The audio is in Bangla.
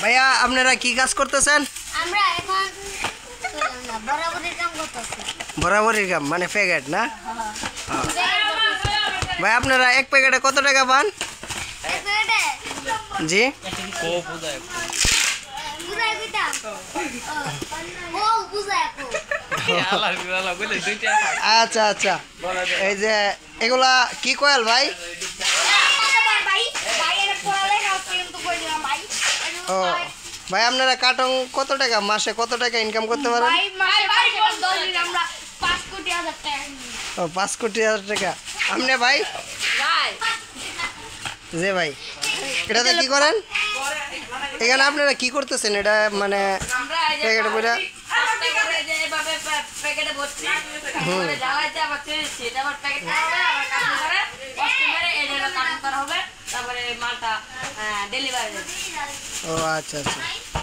ভাইয়া আপনারা কি কাজ করতেছেন? আমরা এখন বরাবরের কাম করতেছি। বরাবরের কাম মানে প্যাকেট না? ভাই আপনারা এক প্যাকেটে কত টাকা পান? এক প্যাকেটে জি বুঝাই কইতাম। ও বুঝাই কো। আচ্ছা আচ্ছা, এই যে এগুলা কি কয়েল ভাই? ও ভাই আপনারা কাটং কত টাকা মাসে কত টাকা ইনকাম করতে পারেন? ও 5 কোটি হাজার টাকা। আপনি ভাই? যে ভাই এটাতে কি করেন? এখানে আপনারা কি করতেছেন? এটা মানে প্যাকেট বইটা ও আচ্ছা আচ্ছা।